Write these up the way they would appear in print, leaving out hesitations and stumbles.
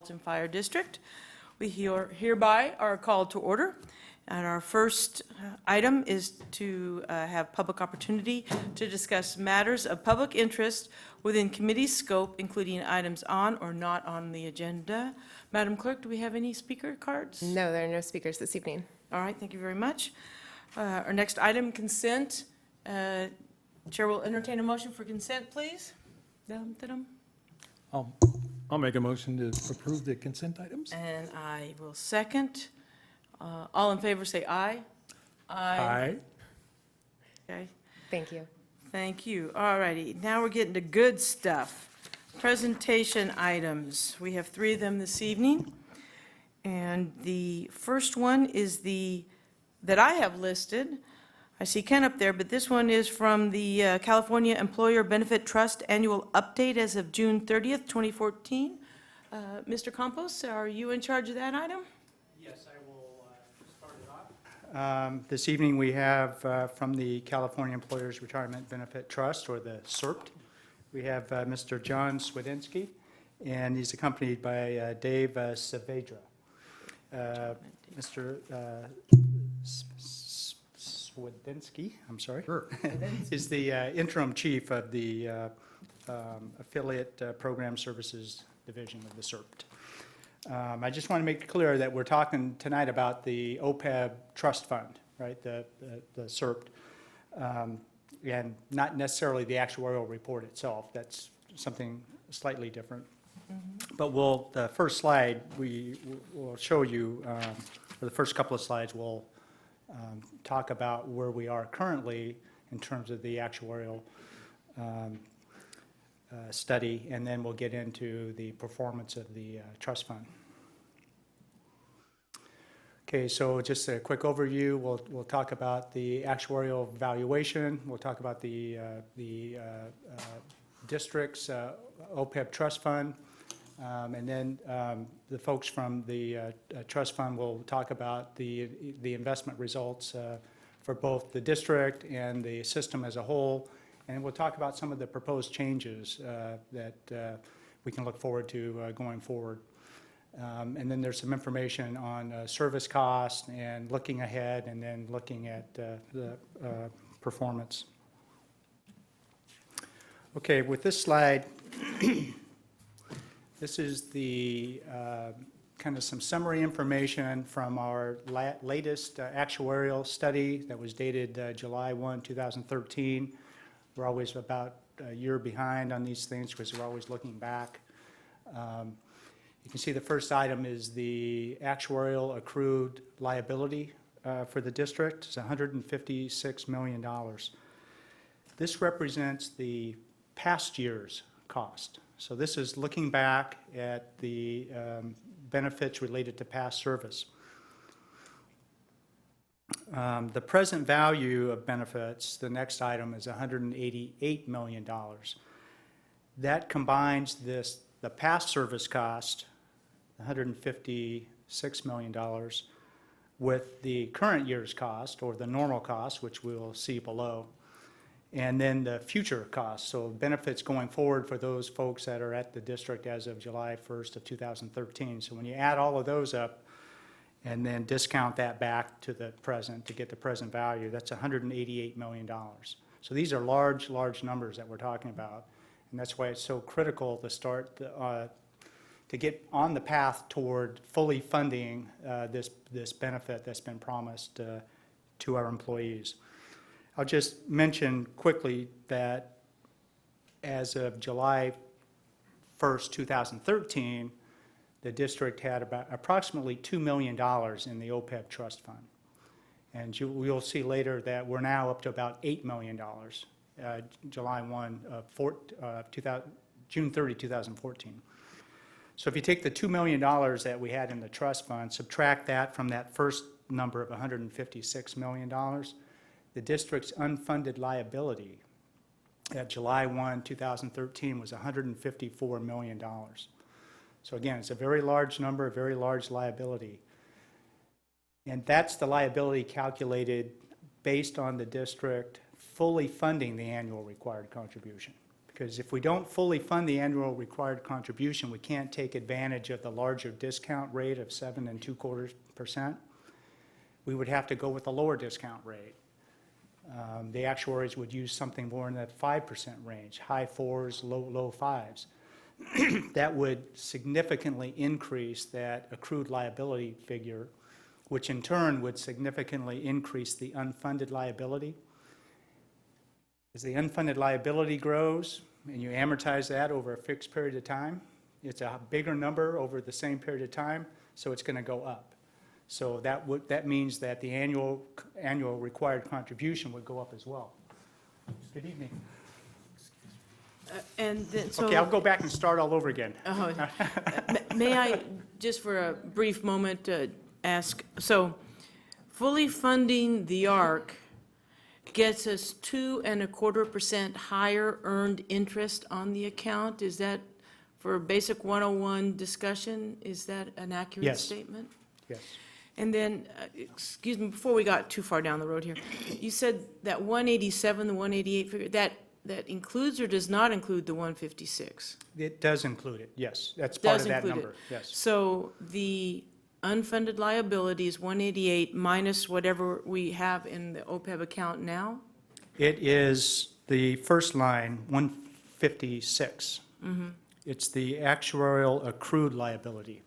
Metropolitan Fire District. We hereby are called to order. And our first item is to have public opportunity to discuss matters of public interest within committee scope, including items on or not on the agenda. Madam Clerk, do we have any speaker cards? No, there are no speakers this evening. All right, thank you very much. Our next item, consent. Chair will entertain a motion for consent, please. I'll make a motion to approve the consent items. And I will second. All in favor say aye. Aye. Okay, Thank you. thank you. All righty, now we're getting to good stuff. Presentation items. We have 3 of them this evening. And the first one is that I have listed. I see Ken up there, but this one is from the California Employer Benefit Trust Annual Update as of June 30th, 2014. Mr. Campos, are you in charge of that item? Yes, I will start it off. This evening we have from the California Employers Retirement Benefit Trust, or the CERT, we have Mr. John Swedensky, and he's accompanied by Dave Saavedra. Mr. Swedensky, I'm sorry, is the interim chief of the Affiliate Program Services Division of the CERT. I just want to make it clear that we're talking tonight about the OPEB Trust Fund, right, the CERT, and not necessarily the actuarial report itself. That's something slightly different. But the first slide we will show you, or the first couple of slides will talk about where we are currently in terms of the actuarial study, and then we'll get into the performance of the trust fund. Okay, so just a quick overview. We'll talk about the actuarial valuation. We'll talk about the district's OPEB trust fund. And then the folks from the trust fund will talk about the investment results for both the district and the system as a whole. And we'll talk about some of the proposed changes that we can look forward to going forward. And then there's some information on service costs and looking ahead, and then looking at the performance. Okay, with this slide, this is the kind of some summary information from our latest actuarial study that was dated July 1, 2013. We're always about a year behind on these things because we're always looking back. You can see the first item is the actuarial accrued liability for the district. It's $156 million. This represents the past year's cost. So this is looking back at the benefits related to past service. The present value of benefits, the next item, is $188 million. That combines the past service cost, $156 million, with the current year's cost, or the normal cost, which we'll see below, and then the future costs, so benefits going forward for those folks that are at the district as of July 1st of 2013. So when you add all of those up and then discount that back to the present to get the present value, that's $188 million. So these are large, large numbers that we're talking about, and that's why it's so critical to start to get on the path toward fully funding this benefit that's been promised to our employees. I'll just mention quickly that as of July 1st, 2013, the district had about approximately $2 million in the OPEB trust fund. And you'll see later that we're now up to about $8 million, July 1 of June 30, 2014. So if you take the $2 million that we had in the trust fund, subtract that from that first number of $156 million, the district's unfunded liability at July 1, 2013 was $154 million. So again, it's a very large number, a very large liability. And that's the liability calculated based on the district fully funding the annual required contribution. Because if we don't fully fund the annual required contribution, we can't take advantage of the larger discount rate of 7.25%. We would have to go with a lower discount rate. The actuaries would use something more in that 5% range, high fours, low fives. That would significantly increase that accrued liability figure, which in turn would significantly increase the unfunded liability. As the unfunded liability grows and you amortize that over a fixed period of time, it's a bigger number over the same period of time, so it's going to go up. So that means that the annual required contribution would go up as well. Good evening. And then, so. Okay, I'll go back and start all over again. May I, just for a brief moment, ask, so fully funding the ARC gets us 2.25% higher earned interest on the account? Is that, for a basic 101 discussion, is that an accurate Yes. statement? Yes. And then, excuse me, before we got too far down the road here, you said that 187, the 188 figure, that includes or does not include the 156? It does include it, yes. That's part Does of that include it. number, yes. So the unfunded liability is 188 minus whatever we have in the OPEB account now? It is the first line, 156. It's the actuarial accrued liability.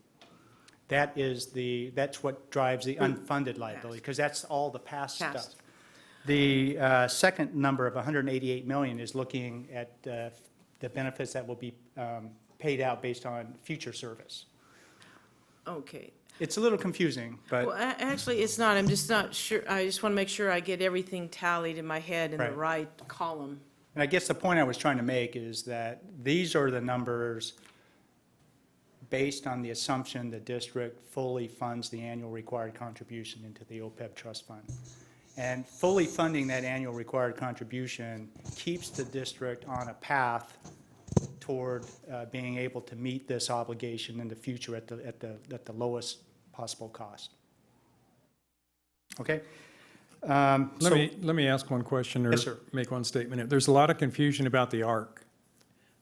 That's what drives the unfunded liability, because that's all the past Past. stuff. The second number of 188 million is looking at the benefits that will be paid out based on future service. Okay. It's a little confusing, Well, but actually, it's not. I'm just not sure. I just want to make sure I get everything tallied in my head in the Right. right column. and I guess the point I was trying to make is that these are the numbers based on the assumption the district fully funds the annual required contribution into the OPEB trust fund. And fully funding that annual required contribution keeps the district on a path toward being able to meet this obligation in the future at the lowest possible cost. Okay? Let me ask one question or Yes, sir. make one statement. There's a lot of confusion about the ARC,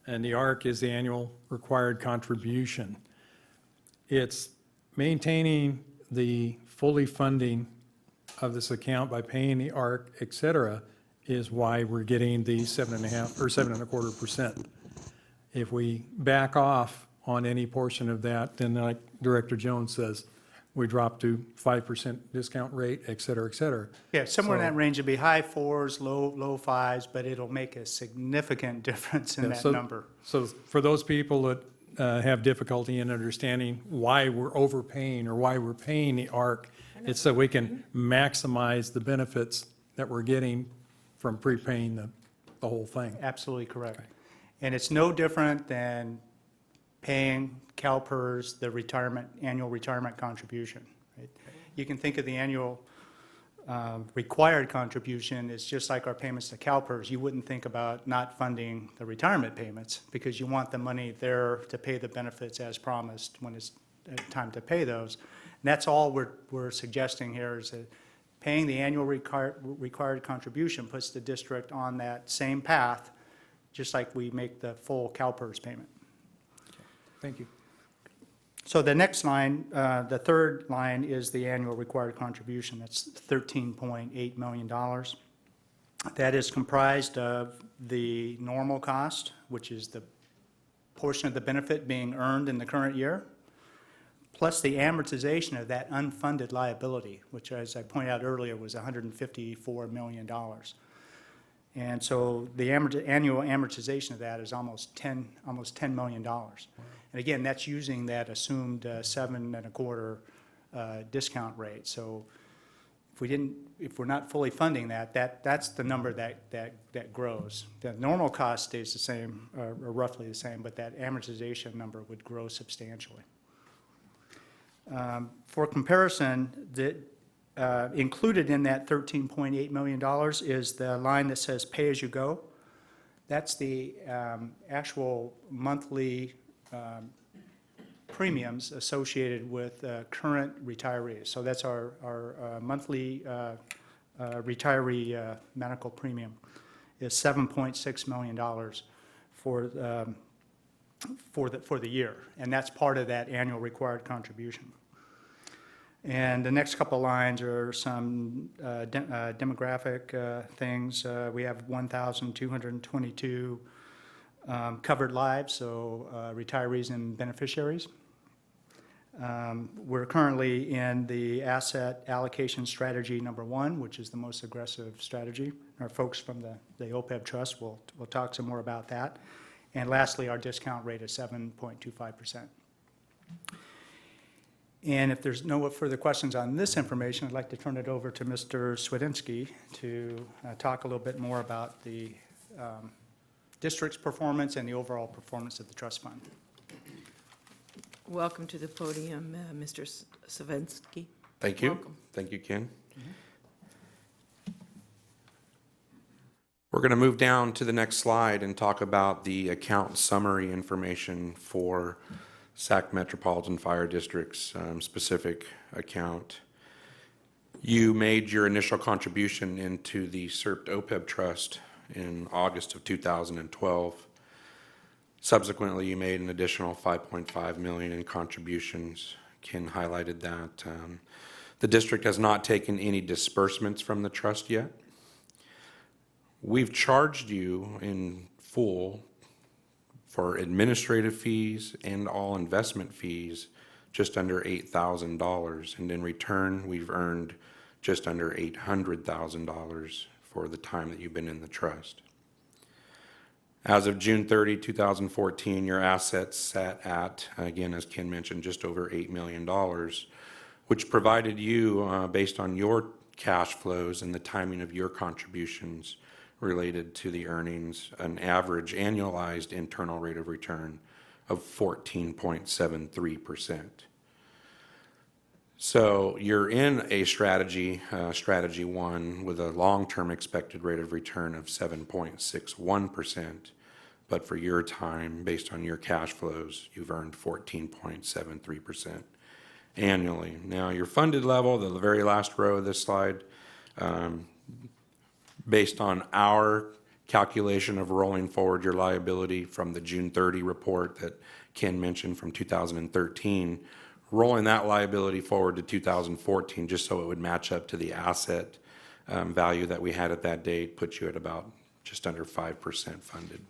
and the ARC is the annual required contribution. It's maintaining the fully funding of this account by paying the ARC, et cetera, is why we're getting the 7.5 or 7.25%. If we back off on any portion of that, then like Director Jones says, we drop to 5% discount rate, et cetera, et cetera. Yeah, somewhere in So- that range, it'd be high fours, low fives, but it'll make a significant difference in Yeah, that so- number. So for those people that have difficulty in understanding why we're overpaying or why we're paying the ARC, it's so we can maximize the benefits that we're getting from prepaying the whole thing. Absolutely correct. Okay. And it's no different than paying CalPERS the annual retirement contribution. Right? You can think of the annual required contribution as just like our payments to CalPERS. You wouldn't think about not funding the retirement payments because you want the money there to pay the benefits as promised when it's time to pay those. And that's all we're suggesting here is that paying the annual required contribution puts the district on that same path, just like we make the full CalPERS payment. Thank you. So the next line, the third line is the annual required contribution. That's $13.8 million. That is comprised of the normal cost, which is the portion of the benefit being earned in the current year, plus the amortization of that unfunded liability, which, as I pointed out earlier, was $154 million. And so the annual amortization of that is almost $10 million. And again, that's using that assumed 7.25 discount rate. So if we're not fully funding that's the number that grows. The normal cost stays the same, or roughly the same, but that amortization number would grow substantially. For comparison, included in that $13.8 million is the line that says pay-as-you-go. That's the actual monthly premiums associated with current retirees. So that's our monthly retiree medical premium is $7.6 million for, for the year, and that's part of that annual required contribution. And the next couple lines are some demographic things. We have 1,222 covered lives, so retirees and beneficiaries. We're currently in the asset allocation strategy number 1, which is the most aggressive strategy. Our folks from the OPEB Trust will talk some more about that. And lastly, our discount rate is 7.25%. And if there's no further questions on this information, I'd like to turn it over to Mr. Swedinsky to talk a little bit more about the district's performance and the overall performance of the trust fund. Welcome to the podium, Mr. Savensky. Thank you. Welcome. Thank you, Ken. We're going to move down to the next slide and talk about the account summary information for Sac Metropolitan Fire District's specific account. You made your initial contribution into the SERPT OPEB Trust in August of 2012. Subsequently, you made an additional $5.5 million in contributions. Ken highlighted that. The district has not taken any disbursements from the trust yet. We've charged you in full for administrative fees and all investment fees just under $8,000, and in return, we've earned just under $800,000 for the time that you've been in the trust. As of June 30, 2014, your assets sat at, again, as Ken mentioned, just over $8 million, which provided you, based on your cash flows and the timing of your contributions related to the earnings, an average annualized internal rate of return of 14.73%. So you're in a strategy 1, with a long-term expected rate of return of 7.61%, but for your time, based on your cash flows, you've earned 14.73% annually. Now, your funded level, the very last row of this slide, based on our calculation of rolling forward your liability from the June 30 report that Ken mentioned from 2013, rolling that liability forward to 2014 just so it would match up to the asset value that we had at that date puts you at about just under 5% funded.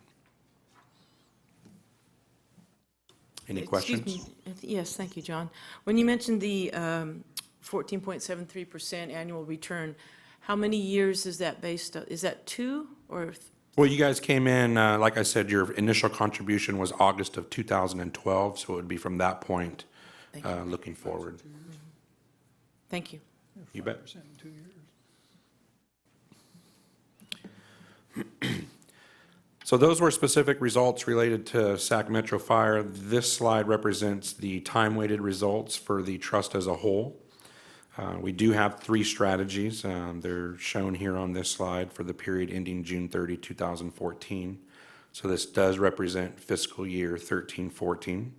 Any questions? Excuse me. Yes, thank you, John. When you mentioned the 14.73% annual return, how many years is that based on? Is that 2 or? Well, you guys came in, like I said, your initial contribution was August of 2012, so it would be from that point looking forward. Thank you. You bet. So those were specific results related to Sac Metro Fire. This slide represents the time-weighted results for the trust as a whole. We do have 3 strategies. They're shown here on this slide for the period ending June 30, 2014. So this does represent fiscal year 13-14.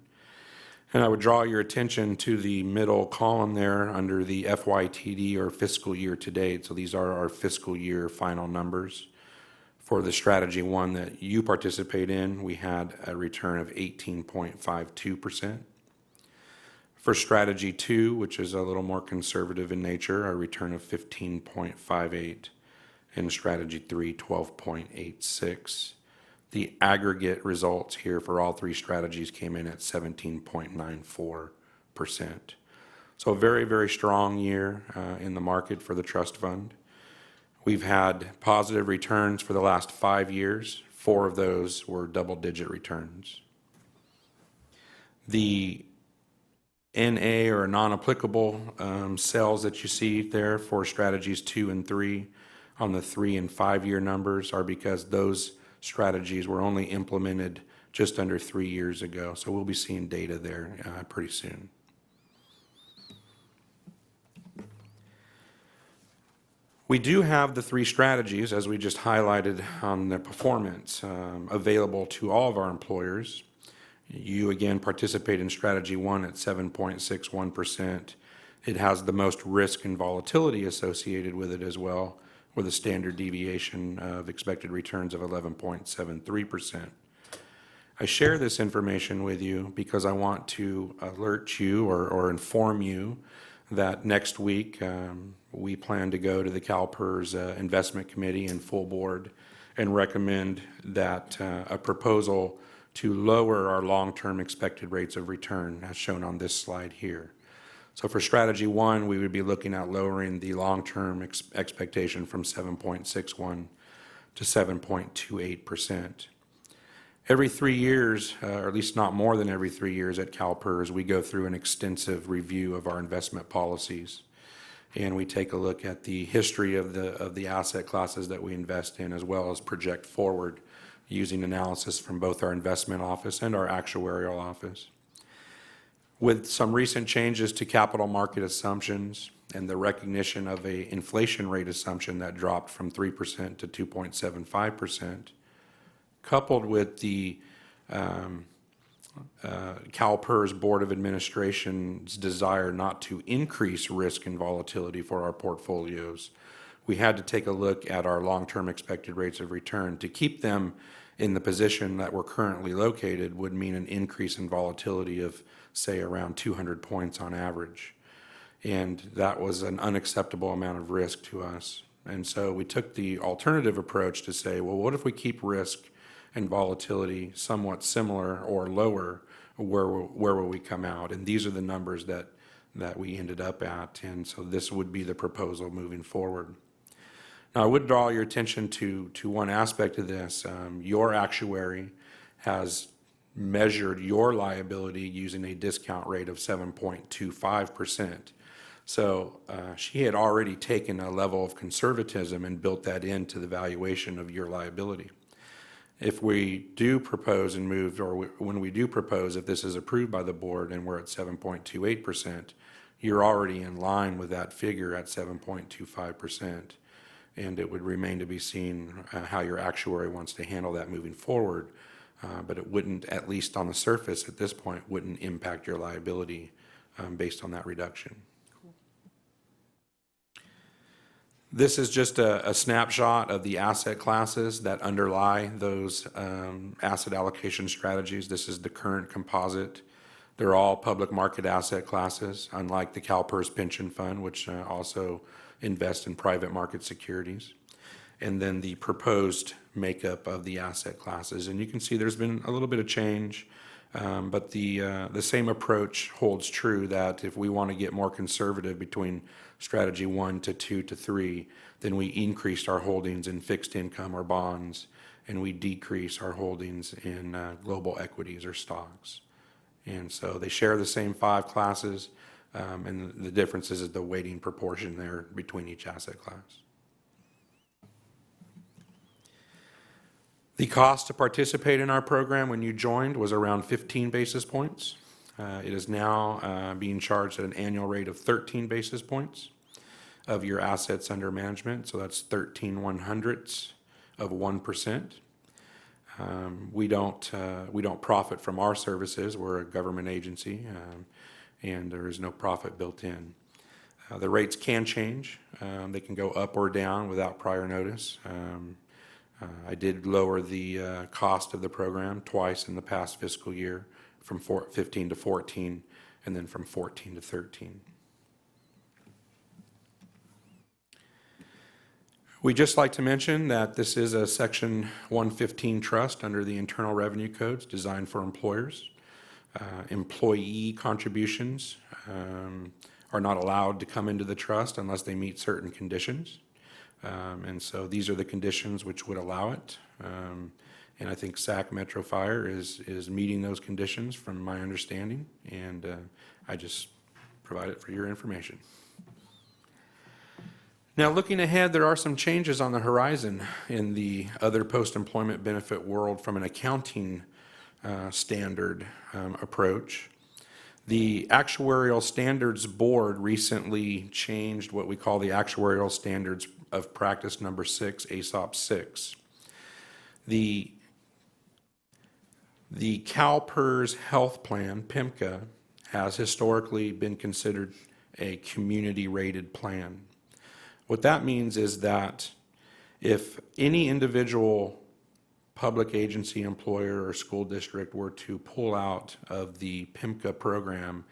And I would draw your attention to the middle column there under the FYTD, or fiscal year to date. So these are our fiscal year final numbers. For the strategy 1 that you participate in, we had a return of 18.52%. For strategy 2, which is a little more conservative in nature, a return of 15.58, and strategy 3, 12.86. The aggregate results here for all 3 strategies came in at 17.94%. So a very, very strong year in the market for the trust fund. We've had positive returns for the last 5 years. 4 of those were double-digit returns. The NA, or non-applicable sales that you see there for strategies 2 and 3 on the 3 and 5 year numbers are because those strategies were only implemented just under 3 years ago. So we'll be seeing data there pretty soon. We do have the 3 strategies, as we just highlighted on the performance, available to all of our employers. You, again, participate in strategy 1 at 7.61%. It has the most risk and volatility associated with it as well, with a standard deviation of expected returns of 11.73%. I share this information with you because I want to alert you or inform you that next week we plan to go to the CalPERS Investment Committee and full board and recommend that a proposal to lower our long-term expected rates of return as shown on this slide here. So for strategy 1, we would be looking at lowering the long-term expectation from 7.61 to 7.28%. Every 3 years, or at least not more than every 3 years at CalPERS, we go through an extensive review of our investment policies. And we take a look at the history of the asset classes that we invest in, as well as project forward using analysis from both our investment office and our actuarial office. With some recent changes to capital market assumptions and the recognition of an inflation rate assumption that dropped from 3% to 2.75%, coupled with the CalPERS Board of Administration's desire not to increase risk and volatility for our portfolios, we had to take a look at our long-term expected rates of return. To keep them in the position that we're currently located would mean an increase in volatility of, say, around 200 points on average. And that was an unacceptable amount of risk to us. And so we took the alternative approach to say, well, what if we keep risk and volatility somewhat similar or lower? Where will we come out? And these are the numbers that we ended up at. And so this would be the proposal moving forward. Now, I would draw your attention to one aspect of this. Your actuary has measured your liability using a discount rate of 7.25%. So she had already taken a level of conservatism and built that into the valuation of your liability. If we do propose and move, or when we do propose, if this is approved by the board and we're at 7.28%, you're already in line with that figure at 7.25%. And it would remain to be seen how your actuary wants to handle that moving forward. But it wouldn't, at least on the surface at this point, wouldn't impact your liability based on that reduction. This is just a snapshot of the asset classes that underlie those asset allocation strategies. This is the current composite. They're all public market asset classes, unlike the CalPERS Pension Fund, which also invests in private market securities. And then the proposed makeup of the asset classes. And you can see there's been a little bit of change, but the same approach holds true, that if we want to get more conservative between strategy 1 to 2 to 3, then we increased our holdings in fixed income or bonds, and we decrease our holdings in global equities or stocks. And so they share the same 5 classes, and the difference is the weighting proportion there between each asset class. The cost to participate in our program when you joined was around 15 basis points. It is now being charged at an annual rate of 13 basis points of your assets under management. So that's 13/100ths of 1%. We don't profit from our services. We're a government agency, and there is no profit built in. The rates can change. They can go up or down without prior notice. I did lower the cost of the program twice in the past fiscal year, from 15 to 14, and then from 14 to 13. We'd just like to mention that this is a Section 115 trust under the Internal Revenue Codes designed for employers. Employee contributions are not allowed to come into the trust unless they meet certain conditions. And so these are the conditions which would allow it. And I think SAC Metro Fire is meeting those conditions from my understanding, and I just provide it for your information. Now, looking ahead, there are some changes on the horizon in the other post-employment benefit world from an accounting standard approach. The Actuarial Standards Board recently changed what we call the Actuarial Standards of Practice number 6, ASOP 6. The CalPERS Health Plan, PIMCA, has historically been considered a community-rated plan. What that means is that if any individual public agency, employer, or school district were to pull out of the PIMCA program,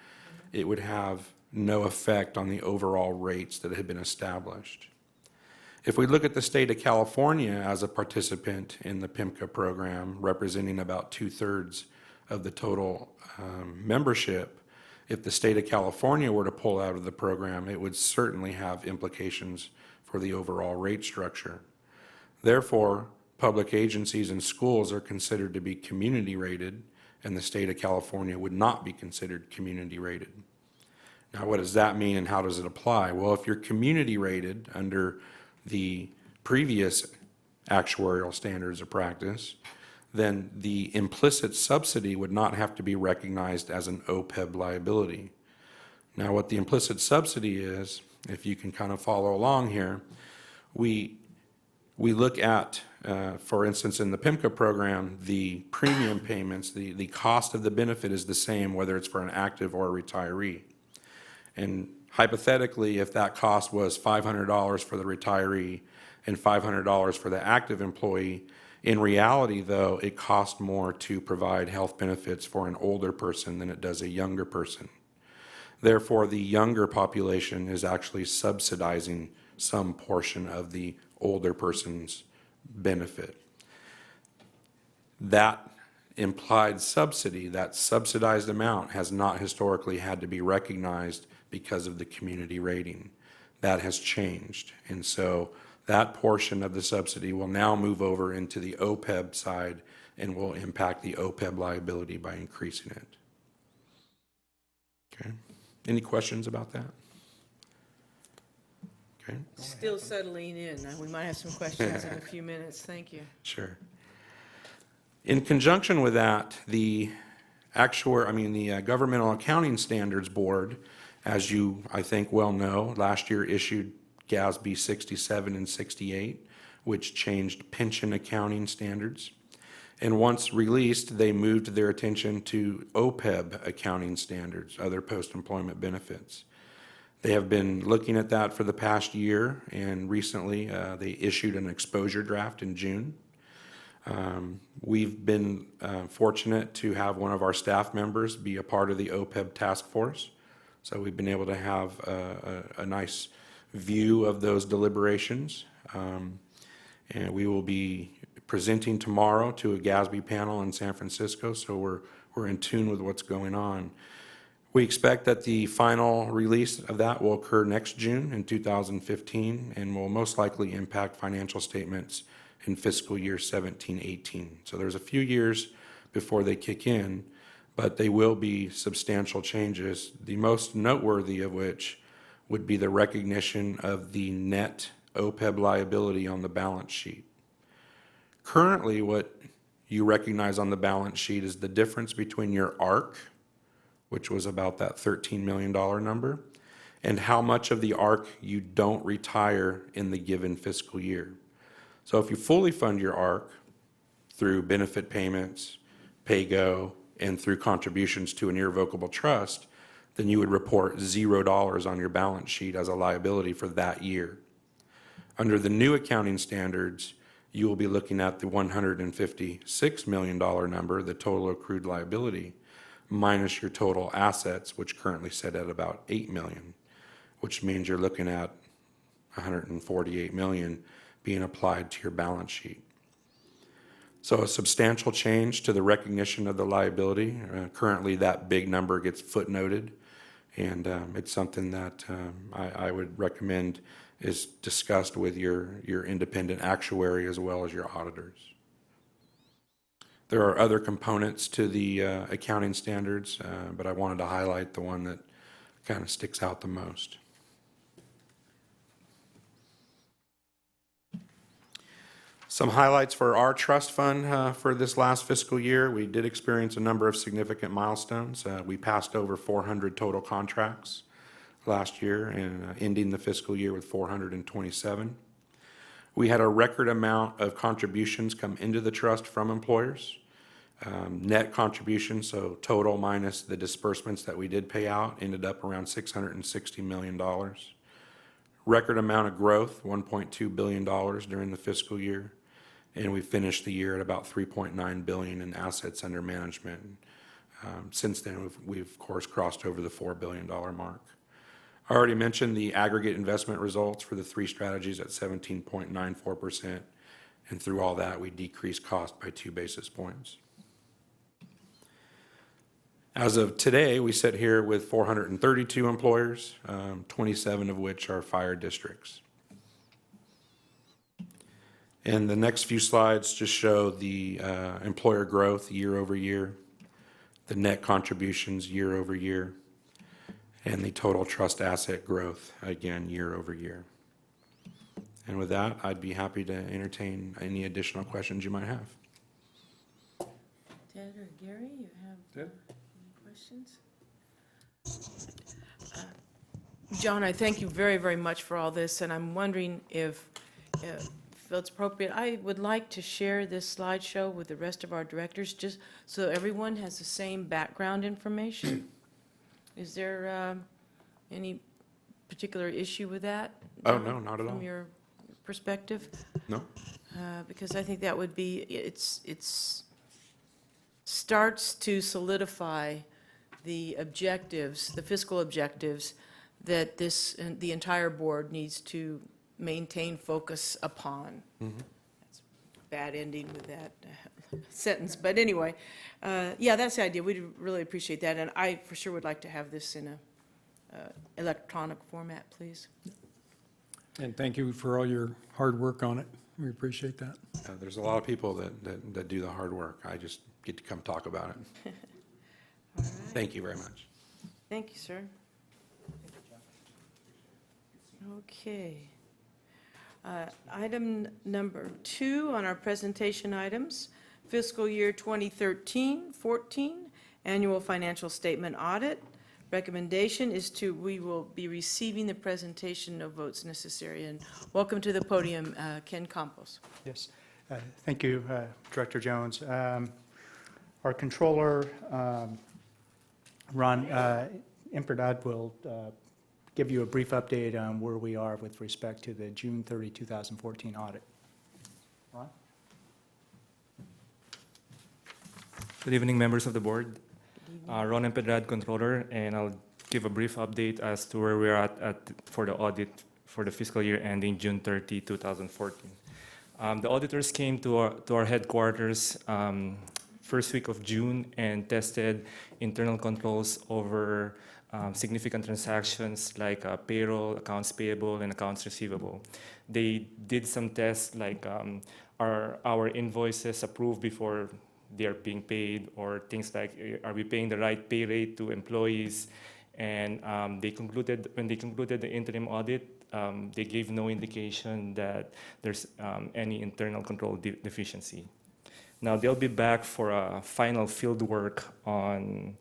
it would have no effect on the overall rates that had been established. If we look at the state of California as a participant in the PIMCA program, representing about 2/3 of the total membership, if the state of California were to pull out of the program, it would certainly have implications for the overall rate structure. Therefore, public agencies and schools are considered to be community rated, and the state of California would not be considered community rated. Now, what does that mean and how does it apply? Well, if you're community rated under the previous actuarial standards of practice, then the implicit subsidy would not have to be recognized as an OPEB liability. Now, what the implicit subsidy is, if you can kind of follow along here, we look at, for instance, in the PIMCA program, the premium payments, the cost of the benefit is the same whether it's for an active or a retiree. And hypothetically, if that cost was $500 for the retiree and $500 for the active employee, in reality, though, it costs more to provide health benefits for an older person than it does a younger person. Therefore, the younger population is actually subsidizing some portion of the older person's benefit. That implied subsidy, that subsidized amount, has not historically had to be recognized because of the community rating. That has changed. And so that portion of the subsidy will now move over into the OPEB side and will impact the OPEB liability by increasing it. Okay. Any questions about that? Okay. Still settling in. We might have some questions in a few minutes. Thank you. Sure. In conjunction with that, the Governmental Accounting Standards Board, as you, I think, well know, last year issued GASB 67 and 68, which changed pension accounting standards. And once released, they moved their attention to OPEB accounting standards, other post-employment benefits. They have been looking at that for the past year, and recently they issued an exposure draft in June. We've been fortunate to have one of our staff members be a part of the OPEB task force. So we've been able to have a nice view of those deliberations. And we will be presenting tomorrow to a GASB panel in San Francisco, so we're in tune with what's going on. We expect that the final release of that will occur next June in 2015 and will most likely impact financial statements in fiscal year 17-18. So there's a few years before they kick in, but they will be substantial changes, the most noteworthy of which would be the recognition of the net OPEB liability on the balance sheet. Currently, what you recognize on the balance sheet is the difference between your ARC, which was about that $13 million number, and how much of the ARC you don't retire in the given fiscal year. So if you fully fund your ARC through benefit payments, pay-go, and through contributions to an irrevocable trust, then you would report $0 on your balance sheet as a liability for that year. Under the new accounting standards, you will be looking at the $156 million number, the total accrued liability, minus your total assets, which currently sit at about $8 million, which means you're looking at $148 million being applied to your balance sheet. So a substantial change to the recognition of the liability. Currently, that big number gets footnoted, and it's something that I would recommend is discussed with your independent actuary as well as your auditors. There are other components to the accounting standards, but I wanted to highlight the one that kind of sticks out the most. Some highlights for our trust fund for this last fiscal year. We did experience a number of significant milestones. We passed over 400 total contracts last year and ending the fiscal year with 427. We had a record amount of contributions come into the trust from employers. Net contributions, so total minus the disbursements that we did pay out, ended up around $660 million. Record amount of growth, $1.2 billion during the fiscal year. And we finished the year at about 3.9 billion in assets under management. Since then, we've of course crossed over the $4 billion mark. I already mentioned the aggregate investment results for the three strategies at 17.94%. And through all that, we decreased cost by 2 basis points. As of today, we sit here with 432 employers, 27 of which are fire districts. And the next few slides just show the employer growth year over year, the net contributions year over year, and the total trust asset growth, again, year over year. And with that, I'd be happy to entertain any additional questions you might have. Ted or Gary, you have any questions? John, I thank you very, very much for all this, and I'm wondering if it's appropriate, I would like to share this slideshow with the rest of our directors, just so everyone has the same background information. Is there any particular issue with that? Oh, no, not at all. From your perspective? No? Because I think that would be, it's starts to solidify the objectives, the fiscal objectives that the entire board needs to maintain focus upon. That's a bad ending with that sentence, but anyway, yeah, that's the idea. We'd really appreciate that, and I for sure would like to have this in a electronic format, please. And thank you for all your hard work on it. We appreciate that. There's a lot of people that do the hard work. I just get to come talk about it. All right. Thank you very much. Thank you, sir. Okay. Item number 2 on our presentation items, fiscal year 2013-14, annual financial statement audit. Recommendation is we will be receiving the presentation of votes necessary. And welcome to the podium, Ken Campos. Yes, thank you, Director Jones. Our controller, Ron Imperdad, will give you a brief update on where we are with respect to the June 30, 2014 audit. Ron? Good evening, members of the board. Ron Empedrad, Controller, and I'll give a brief update as to where we're for the audit for the fiscal year ending June 30, 2014. The auditors came to our headquarters first week of June and tested internal controls over significant transactions like payroll, accounts payable, and accounts receivable. They did some tests like our invoices approved before they are being paid, or things like are we paying the right pay rate to employees? And when they concluded the interim audit, they gave no indication that there's any internal control deficiency. Now they'll be back for a final field work on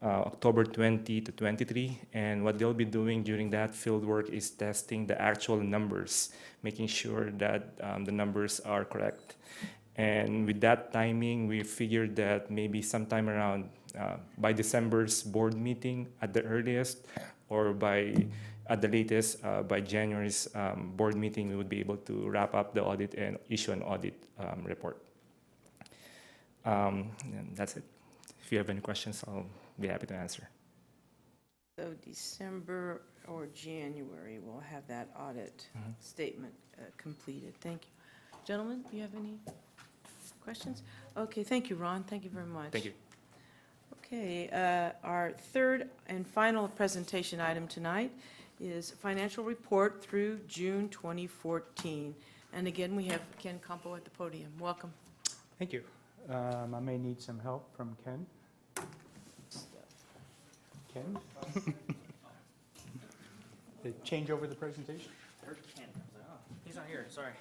October 20 to 23, and what they'll be doing during that field work is testing the actual numbers, making sure that the numbers are correct. And with that timing, we figured that maybe sometime around by December's board meeting at the earliest, or at the latest by January's board meeting, we would be able to wrap up the audit and issue an audit report. And that's it. If you have any questions, I'll be happy to answer. So December or January, we'll have that audit statement completed. Thank you. Gentlemen, do you have any questions? Okay, thank you, Ron. Thank you very much. Thank you. Okay, our third and final presentation item tonight is financial report through June 2014. And again, we have Ken Campo at the podium. Welcome. Thank you. I may need some help from Ken. Ken? Change over the presentation? Where's Ken? He's not here, sorry.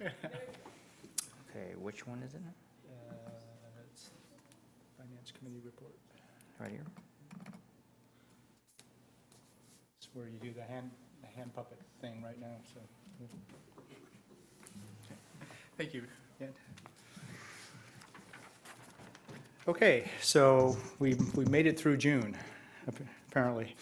Okay, which one is it? It's Finance Committee report. Right here? It's where you do the hand puppet thing right now, so. Thank you. Ken. Okay, so we made it through June, apparently.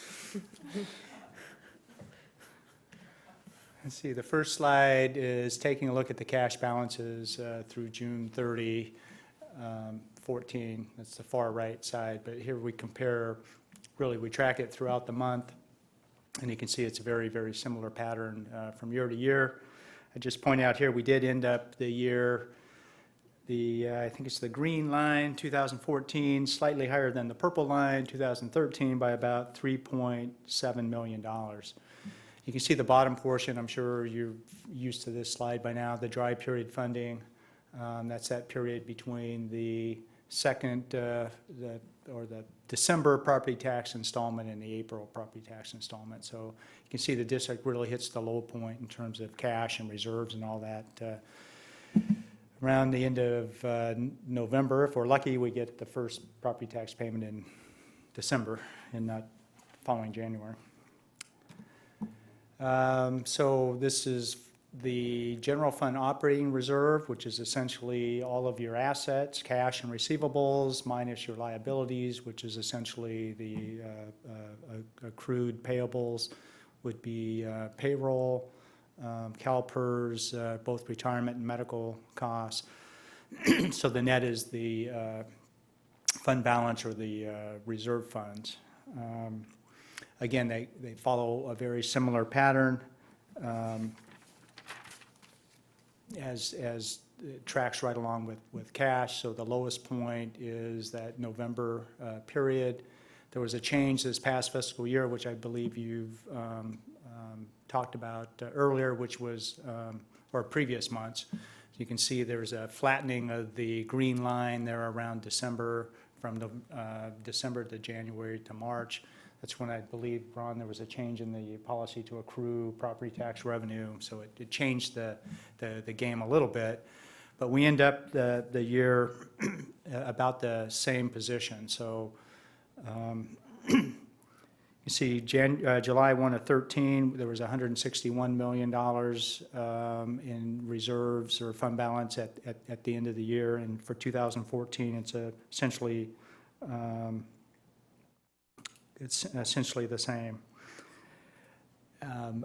Let's see, the first slide is taking a look at the cash balances through June 30, 14. That's the far right side, but here we compare, really, we track it throughout the month, and you can see it's a very, very similar pattern from year to year. I just point out here, we did end up the year, I think it's the green line, 2014, slightly higher than the purple line, 2013, by about $3.7 million. You can see the bottom portion. I'm sure you're used to this slide by now, the dry period funding. That's that period between the the December property tax installment and the April property tax installment. So you can see the district really hits the low point in terms of cash and reserves and all that. Around the end of November, if we're lucky, we get the first property tax payment in December and not following January. So this is the general fund operating reserve, which is essentially all of your assets, cash and receivables, minus your liabilities, which is essentially the accrued payables, would be payroll, CalPERS, both retirement and medical costs. So the net is the fund balance or the reserve funds. Again, they follow a very similar pattern as it tracks right along with cash. So the lowest point is that November period. There was a change this past fiscal year, which I believe you've talked about earlier, which was, or previous months. You can see there's a flattening of the green line there around December, from December to January to March. That's when I believe, Ron, there was a change in the policy to accrue property tax revenue, so it changed the game a little bit. But we end up the year about the same position. So you see July 1 of 13, there was $161 million in reserves or fund balance at the end of the year. And for 2014, it's essentially the same.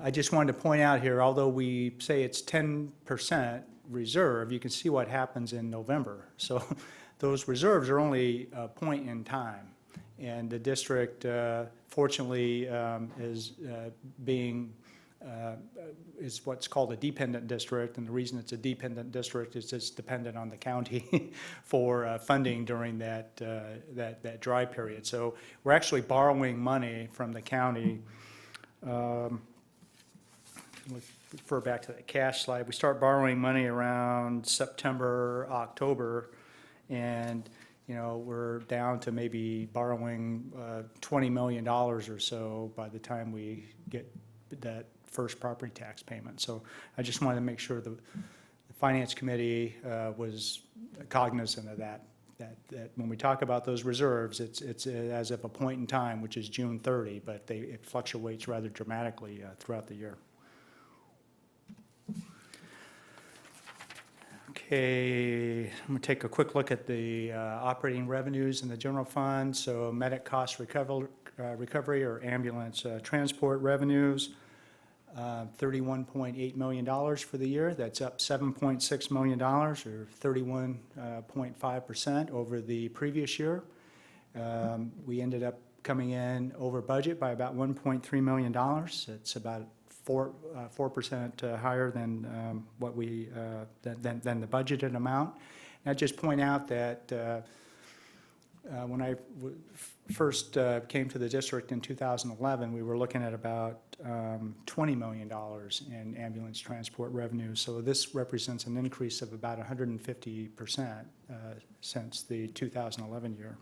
I just wanted to point out here, although we say it's 10% reserve, you can see what happens in November. So those reserves are only a point in time. And the district, fortunately, is what's called a dependent district, and the reason it's a dependent district is it's dependent on the county for funding during that dry period. So we're actually borrowing money from the county. Refer back to that cash slide. We start borrowing money around September, October, and we're down to maybe borrowing $20 million or so by the time we get that first property tax payment. So I just wanted to make sure the Finance Committee was cognizant of that when we talk about those reserves, it's as of a point in time, which is June 30, but it fluctuates rather dramatically throughout the year. Okay, I'm going to take a quick look at the operating revenues in the general fund. So medic cost recovery or ambulance transport revenues, $31.8 million for the year. That's up $7.6 million or 31.5% over the previous year. We ended up coming in over budget by about $1.3 million. It's about 4% higher than what we than the budgeted amount. And I just point out that when I first came to the district in 2011, we were looking at about $20 million in ambulance transport revenue. So this represents an increase of about 150% since the 2011 year.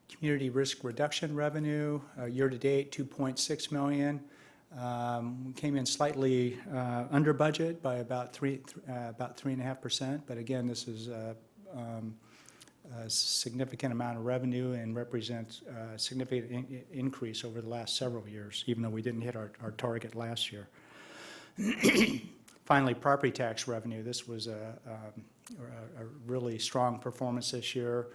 Community risk reduction revenue, year-to-date, $2.6 million. We came in slightly under budget by about 3.5%. But again, this is a significant amount of revenue and represents a significant increase over the last several years, even though we didn't hit our target last year. Finally, property tax revenue. This was a really strong performance this year.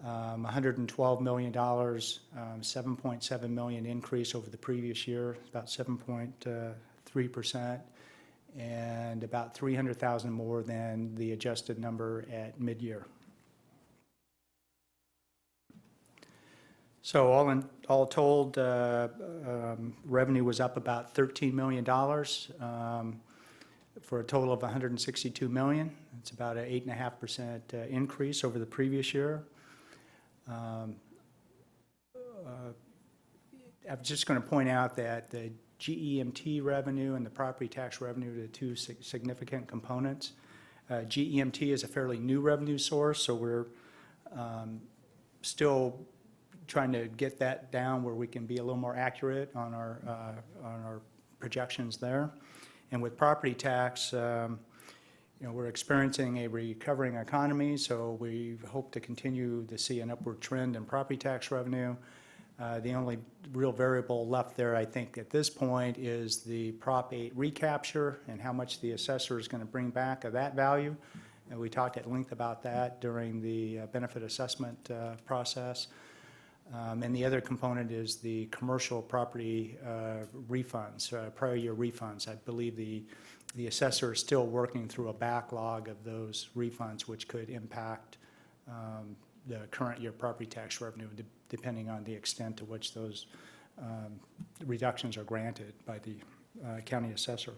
$112 million, 7.7 million increase over the previous year, about 7.3%, and about 300,000 more than the adjusted number at mid-year. So all told, revenue was up about $13 million for a total of $162 million. It's about an 8.5% increase over the previous year. I'm just going to point out that the GEMT revenue and the property tax revenue are the two significant components. GEMT is a fairly new revenue source, so we're still trying to get that down where we can be a little more accurate on our projections there. And with property tax, we're experiencing a recovering economy, so we hope to continue to see an upward trend in property tax revenue. The only real variable left there, I think, at this point is the Prop 8 recapture and how much the assessor is going to bring back of that value. And we talked at length about that during the benefit assessment process. And the other component is the commercial property refunds, prior year refunds. I believe the assessor is still working through a backlog of those refunds, which could impact the current year property tax revenue, depending on the extent to which those reductions are granted by the county assessor.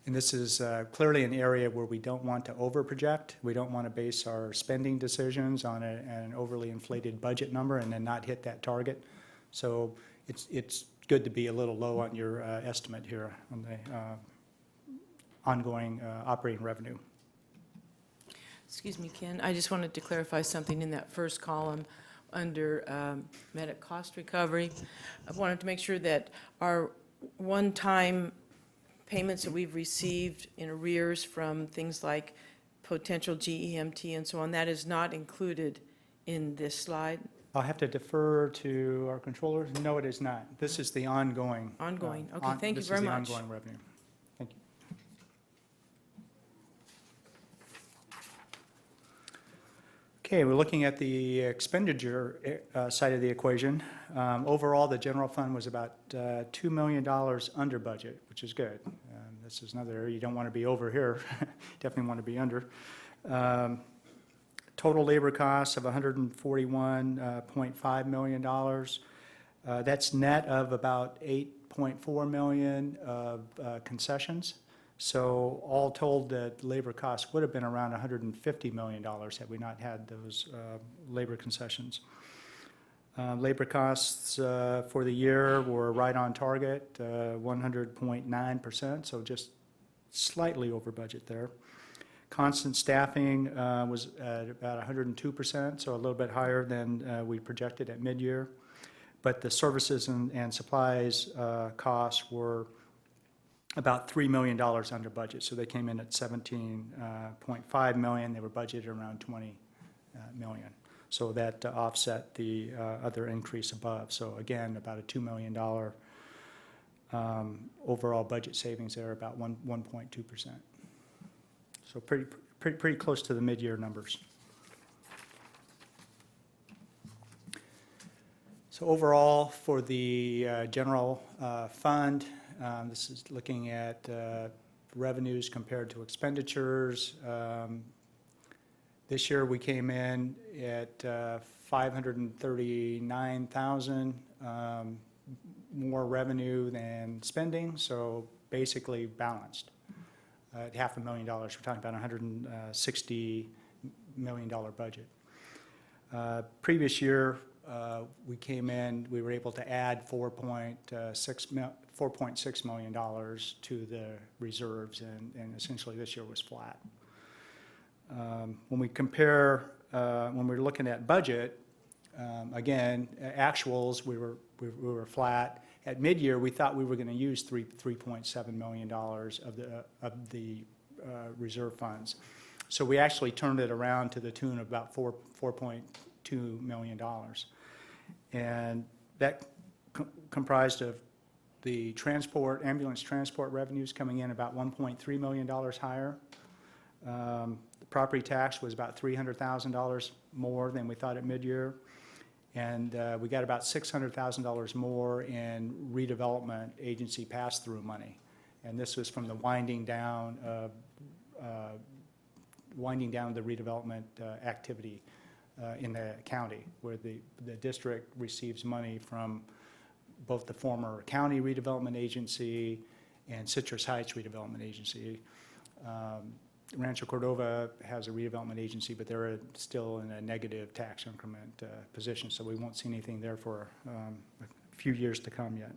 And this is clearly an area where we don't want to overproject. We don't want to base our spending decisions on an overly inflated budget number and then not hit that target. So it's good to be a little low on your estimate here on the ongoing operating revenue. Excuse me, Ken, I just wanted to clarify something in that first column under medic cost recovery. I wanted to make sure that our one-time payments that we've received in arrears from things like potential GEMT and so on, that is not included in this slide? I'll have to defer to our controller. No, it is not. This is the ongoing. Ongoing. Okay, thank you very much. This is the ongoing revenue. Thank you. Okay, we're looking at the expenditure side of the equation. Overall, the general fund was about $2 million under budget, which is good. This is another area you don't want to be over here. Definitely want to be under. Total labor costs of $141.5 million. That's net of about $8.4 million of concessions. So all told, the labor costs would have been around $150 million had we not had those labor concessions. Labor costs for the year were right on target, 100.9%, so just slightly over budget there. Constant staffing was at about 102%, so a little bit higher than we projected at mid-year. But the services and supplies costs were about $3 million under budget, so they came in at $17.5 million. They were budgeted around $20 million. So that offset the other increase above. So again, about a $2 million overall budget savings there, about 1.2%. So pretty close to the mid-year numbers. So overall, for the general fund, this is looking at revenues compared to expenditures. This year we came in at 539,000 more revenue than spending, so basically balanced at $500,000. We're talking about a $160 million budget. Previous year we came in, we were able to add $4.6 million to the reserves, and essentially this year was flat. When we compare, when we're looking at budget, again, actuals, we were flat. At mid-year, we thought we were going to use $3.7 million of the reserve funds. So we actually turned it around to the tune of about $4.2 million. And that comprised of the ambulance transport revenues coming in about $1.3 million higher. The property tax was about $300,000 more than we thought at mid-year. And we got about $600,000 more in redevelopment agency pass-through money. And this was from the winding down of the redevelopment activity in the county, where the district receives money from both the former county redevelopment agency and Citrus Heights redevelopment agency. Rancho Cordova has a redevelopment agency, but they're still in a negative tax increment position, so we won't see anything there for a few years to come yet.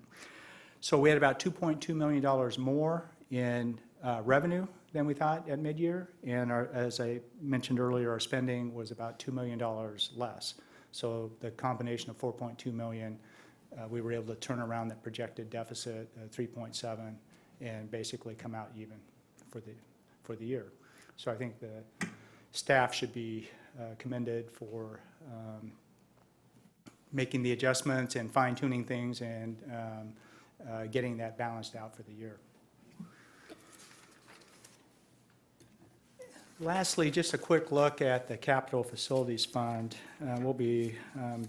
So we had about $2.2 million more in revenue than we thought at mid-year, and as I mentioned earlier, our spending was about $2 million less. So the combination of $4.2 million, we were able to turn around that projected deficit, 3.7, and basically come out even for the year. So I think the staff should be commended for making the adjustments and fine-tuning things and getting that balanced out for the year. Lastly, just a quick look at the Capital Facilities Fund. We'll be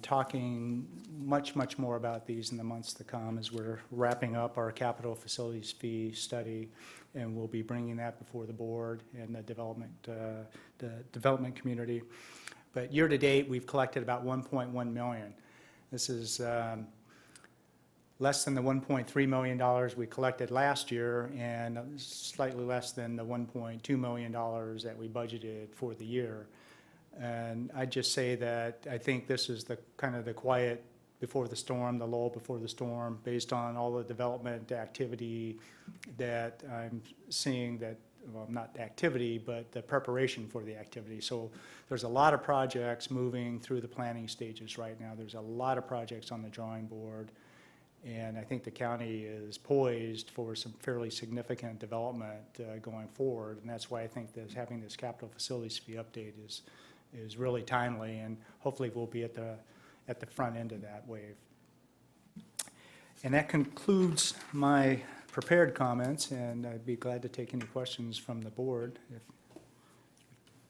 talking much more about these in the months to come as we're wrapping up our capital facilities fee study, and we'll be bringing that before the board and the development community. But year to date, we've collected about $1.1 million. This is less than the $1.3 million we collected last year and slightly less than the $1.2 million that we budgeted for the year. And I'd just say that I think this is the kind of the quiet before the storm, the lull before the storm, based on all the development activity that I'm seeing that, well, not activity, but the preparation for the activity. So there's a lot of projects moving through the planning stages right now. There's a lot of projects on the drawing board. And I think the county is poised for some fairly significant development going forward. And that's why I think that having this capital facilities fee update is really timely, and hopefully we'll be at the front end of that wave. And that concludes my prepared comments, and I'd be glad to take any questions from the board,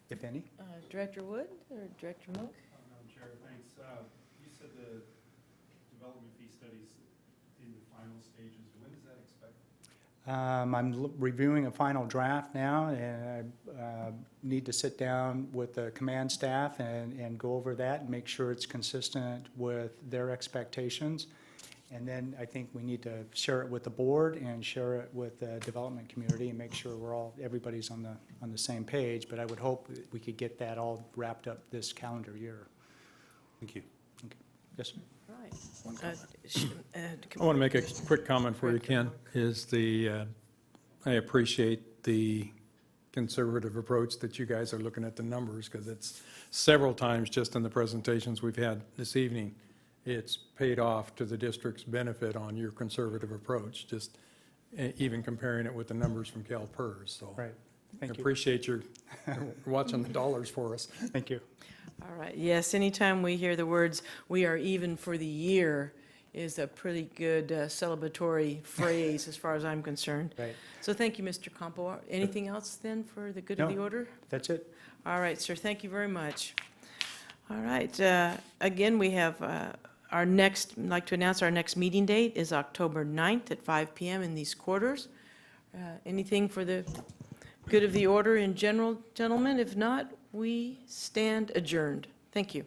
if any. Director Wood or Director Monk? Madam Chair, thanks. You said the development fee studies in the final stages. When is that expected? I'm reviewing a final draft now, and I need to sit down with the command staff and go over that and make sure it's consistent with their expectations. And then I think we need to share it with the board and share it with the development community and make sure everybody's on the same page. But I would hope that we could get that all wrapped up this calendar year. Thank you. Okay. Yes, sir. Right. I want to make a quick comment for you, Ken, I appreciate the conservative approach that you guys are looking at the numbers, because it's several times just in the presentations we've had this evening, it's paid off to the district's benefit on your conservative approach, just even comparing it with the numbers from CalPERS. So Right. Thank I you. appreciate your watching the dollars for us. Thank you. All right, yes, anytime we hear the words, "we are even for the year," is a pretty good celebratory phrase as far as I'm concerned. Right. So thank you, Mr. Campo. Anything else then for the good of No. the order? That's it. All right, sir, thank you very much. All right, again, we have I'd like to announce our next meeting date is October 9th at 5 p.m. in these quarters. Anything for the good of the order in general, gentlemen? If not, we stand adjourned. Thank you.